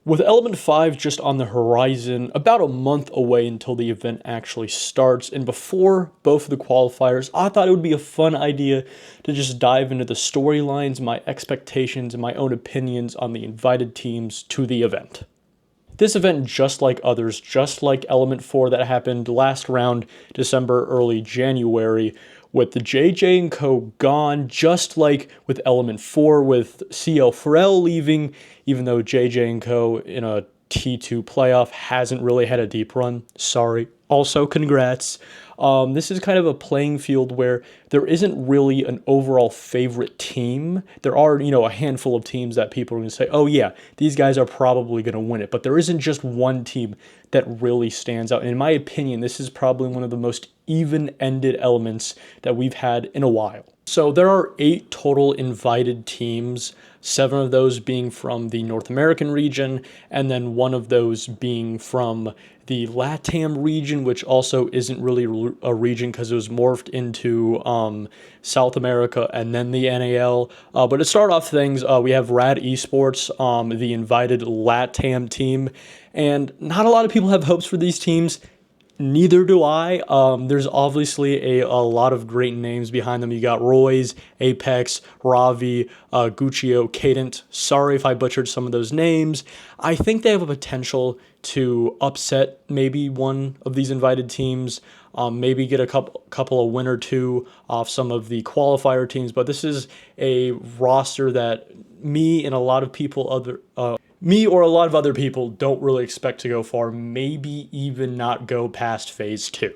With Element 5 just on the horizon, about a month away until the event actually starts, and before both of the qualifiers, I thought it would be a fun idea to just dive into the storylines, my expectations, and my own opinions on the invited teams to the event. This event, just like others, just like Element 4 that happened last round, December, early January, with the JJ and Co. gone, just like with Element 4, with CL Pharrell leaving, even though JJ and Co. in a T2 playoff hasn't really had a deep run. Sorry. Also, congrats. This is kind of a playing field where there isn't really an overall favorite team. There are, a handful of teams that people are going to say, oh yeah, these guys are probably going to win it. But there isn't just one team that really stands out. And in my opinion, this is probably one of the most even-ended elements that we've had in a while. So there are 8 total invited teams, 7 of those being from the North American region, and then 1 of those being from the LATAM region, which also isn't really a region because it was morphed into South America and then the NAL. But to start off things, we have Rad Esports, the invited LATAM team, and not a lot of people have hopes for these teams. Neither do I. There's obviously a lot of great names behind them. You got Roy's, Apex, Ravi, Guccio, Cadent. Sorry if I butchered some of those names. I think they have a potential to upset maybe one of these invited teams, maybe get a couple of win or two off some of the qualifier teams. But this is a roster that me and a lot of people me or a lot of other people don't really expect to go far, maybe even not go past phase 2.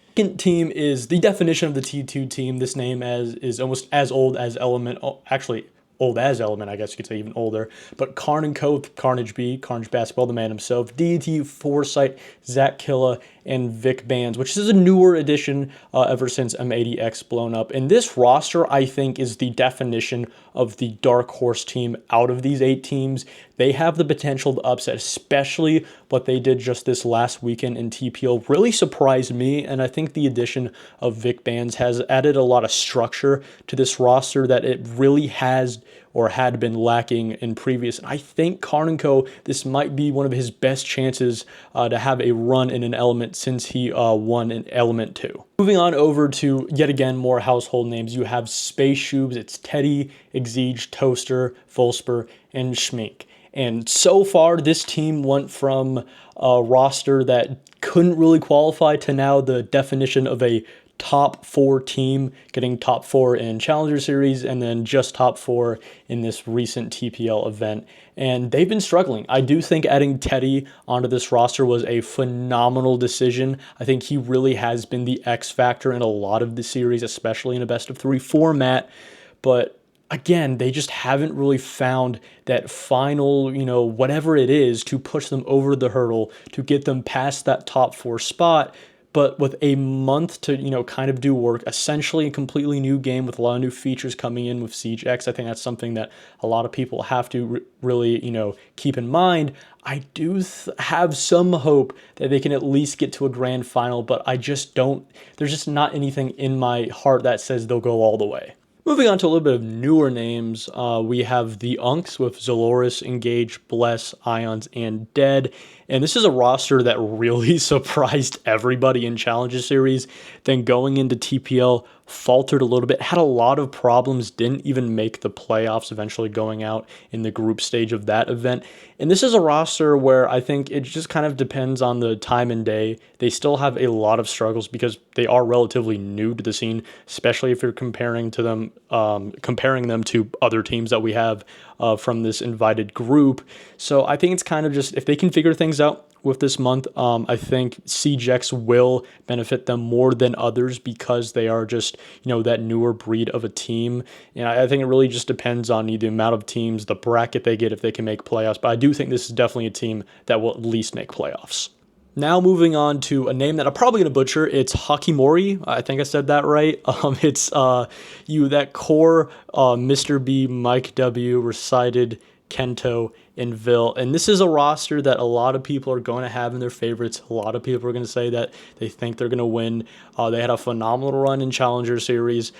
Second team is the definition of the T2 team. This name is almost as old as Element, actually old as Element, I guess you could say, even older. But Karn & Co., Carnage B, Carnage Basketball, the man himself, DET, Foresight, Zach Killa, and Vic Bands, which is a newer addition ever since M80X blown up. And this roster, I think, is the definition of the dark horse team out of these 8 teams. They have the potential to upset, especially what they did just this last weekend in TPO really surprised me, and I think the addition of Vic Bands has added a lot of structure to this roster that it really has or had been lacking in previous. And I think Karn & Co., this might be one of his best chances to have a run in an element since he won in Element 2. Moving on over to, yet again, more household names. You have Space Shoobs. It's Teddy, Exige, Toaster, Volsper, and Schmink. And so far, this team went from a roster that couldn't really qualify to now the definition of a top 4 team, getting top 4 in Challenger Series and then just top 4 in this recent TPL event. And they've been struggling. I do think adding Teddy onto this roster was a phenomenal decision. I think he really has been the X factor in a lot of the series, especially in a best of 3 format. But again, they just haven't really found that final, whatever it is to push them over the hurdle to get them past that top 4 spot. But with a month to, kind of do work, essentially a completely new game with a lot of new features coming in with Siege X, I think that's something that a lot of people have to really, keep in mind. I do have some hope that they can at least get to a grand final, but I just don't, there's just not anything in my heart that says they'll go all the way. Moving on to a little bit of newer names, we have the Unks with Zaloris, Engage, Bless, Ions, and Dead. And this is a roster that really surprised everybody in Challenger Series. Then going into TPL, faltered a little bit, had a lot of problems, didn't even make the playoffs, eventually going out in the group stage of that event. And this is a roster where I think it just kind of depends on the time and day. They still have a lot of struggles because they are relatively new to the scene, especially if you're comparing them to other teams that we have from this invited group. So I think it's kind of just, if they can figure things out with this month, I think Siege X will benefit them more than others because they are just, that newer breed of a team. And I think it really just depends on the amount of teams, the bracket they get, if they can make playoffs. But I do think this is definitely a team that will at least make playoffs. Now moving on to a name that I'm probably going to butcher. It's Hakimori. I think I said that right. It's that core Mr. B, Mike W, Recited, Kento, and Vil. And this is a roster that a lot of people are going to have in their favorites. A lot of people are going to say that they think they're going to win. They had a phenomenal run in Challenger Series.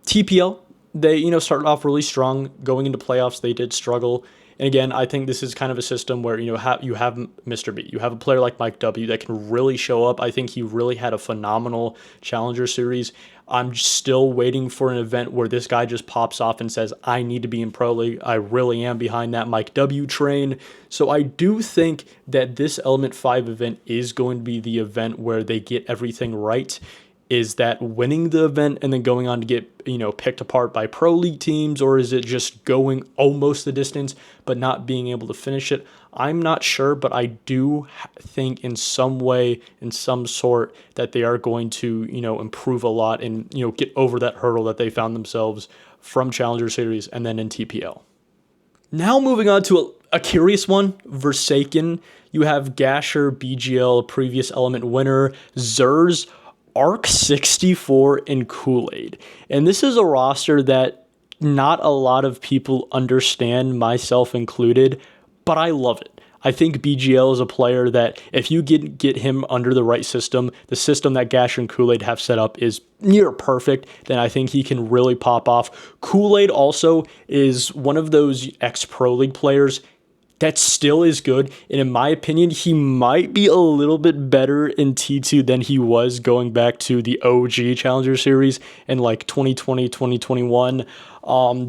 TPL, they started off really strong. Going into playoffs, they did struggle. And again, I think this is kind of a system where you have Mr. B, you have a player like Mike W that can really show up. I think he really had a phenomenal Challenger Series. I'm still waiting for an event where this guy just pops off and says, I need to be in Pro League. I really am behind that Mike W train. So I do think that this Element 5 event is going to be the event where they get everything right. Is that winning the event and then going on to get, picked apart by Pro League teams, or is it just going almost the distance but not being able to finish it? I'm not sure, but I do think in some way, in some sort, that they are going to, improve a lot and, get over that hurdle that they found themselves from Challenger Series and then in TPL. Now moving on to a curious one, Versaken. You have Gasher, BGL, previous Element winner, Zers, Arc 64, and Kool-Aid. And this is a roster that not a lot of people understand, myself included, but I love it. I think BGL is a player that if you get him under the right system, the system that Gasher and Kool-Aid have set up is near perfect, then I think he can really pop off. Kool-Aid also is one of those ex-Pro League players that still is good. And in my opinion, he might be a little bit better in T2 than he was going back to the OG Challenger Series in like 2020, 2021.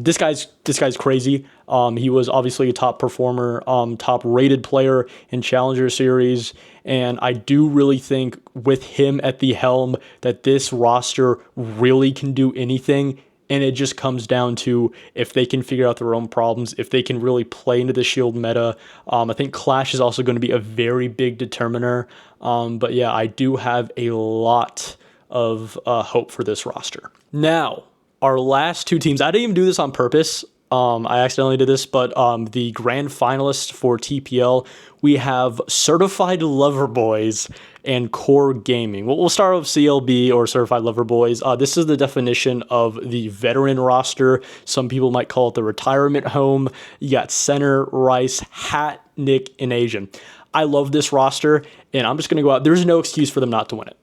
This guy's crazy. He was obviously a top performer, top rated player in Challenger Series. And I do really think with him at the helm that this roster really can do anything. And it just comes down to if they can figure out their own problems, if they can really play into the Shield meta. I think Clash is also going to be a very big determiner. But yeah, I do have a lot of hope for this roster. Now, our last two teams, I didn't even do this on purpose. I accidentally did this, but the grand finalists for TPL, we have Certified Lover Boys and Core Gaming. We'll start with CLB, or Certified Lover Boys. This is the definition of the veteran roster. Some people might call it the retirement home. You got Center, Rice, Hat, Nick, and Asian. I love this roster, and I'm just going to go out. There's no excuse for them not to win it.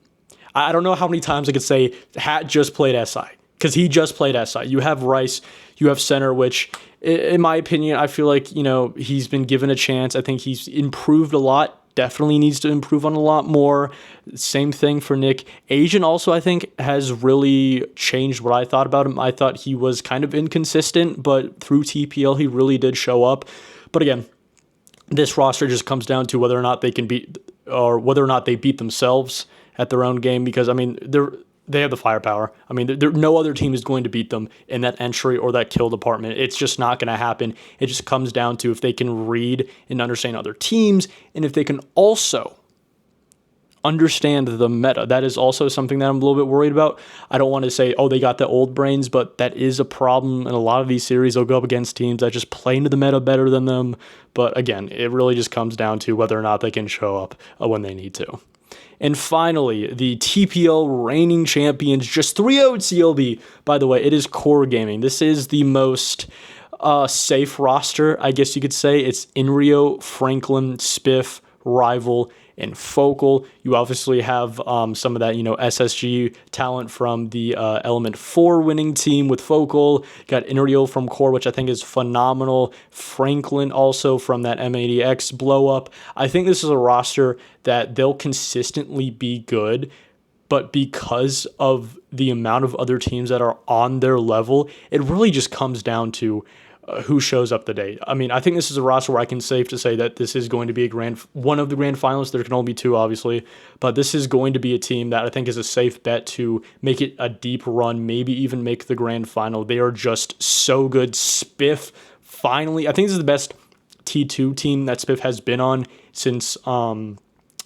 I don't know how many times I could say Hat just played SI, because he just played SI. You have Rice, you have Center, which, in my opinion, I feel like, he's been given a chance. I think he's improved a lot. Definitely needs to improve on a lot more. Same thing for Nick. Asian also, I think, has really changed what I thought about him. I thought he was kind of inconsistent, but through TPL, he really did show up. But again, this roster just comes down to whether or not they can beat, or whether or not they beat themselves at their own game, because, I mean, they have the firepower. I mean, no other team is going to beat them in that entry or that kill department. It's just not going to happen. It just comes down to if they can read and understand other teams, and if they can also understand the meta. That is also something that I'm a little bit worried about. I don't want to say, oh, they got the old brains, but that is a problem in a lot of these series. They'll go up against teams that just play into the meta better than them. But again, it really just comes down to whether or not they can show up when they need to. And finally, the TPL reigning champions, just 3-0 CLB. By the way, it is Core Gaming. This is the most safe roster, I guess you could say. It's Inrio, Franklin, Spiff, Rival, and Focal. You obviously have some of that, SSG talent from the Element 4 winning team with Focal. You got Inrio from Core, which I think is phenomenal. Franklin also from that M80X blow up. I think this is a roster that they'll consistently be good, but because of the amount of other teams that are on their level, it really just comes down to who shows up the day. I mean, I think this is a roster where I can safe to say that this is going to be one of the grand finalists. There can only be two, obviously, but this is going to be a team that I think is a safe bet to make it a deep run, maybe even make the grand final. They are just so good. Spiff, finally, I think this is the best T2 team that Spiff has been on since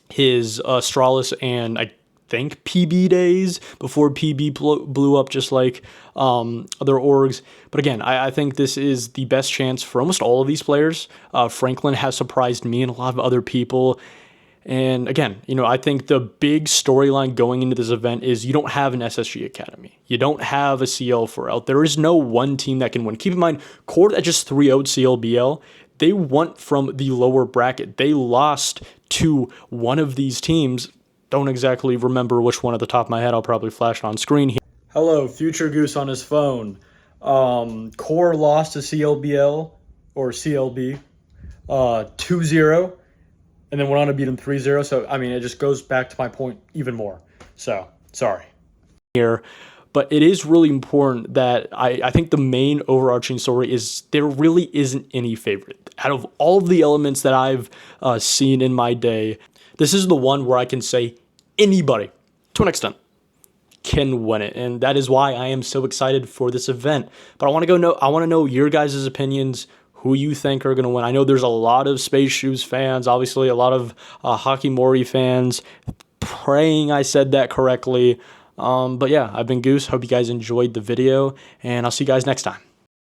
his Astralis and I think PB days, before PB blew up just like other orgs. But again, I think this is the best chance for almost all of these players. Franklin has surprised me and a lot of other people. And again, I think the big storyline going into this event is you don't have an SSG Academy. You don't have a CL4L out. There is no one team that can win. Keep in mind, Core that just 3-0'd CLBL, they won from the lower bracket. They lost to one of these teams. Don't exactly remember which one at the top of my head. I'll probably flash it on screen here. Hello, Future Goose on his phone. Core lost to CLBL, or CLB, 2-0, and then went on to beat him 3-0. So, I mean, it just goes back to my point even more. So, sorry. Here, but it is really important that I think the main overarching story is there really isn't any favorite. Out of all of the elements that I've seen in my day, this is the one where I can say anybody, to an extent, can win it, and that is why I am so excited for this event. But I want to know your guys' opinions, who you think are going to win. I know there's a lot of Space Shoes fans, obviously a lot of Hockey Mori fans. Praying I said that correctly. But yeah, I've been Goose. Hope you guys enjoyed the video, and I'll see you guys next time.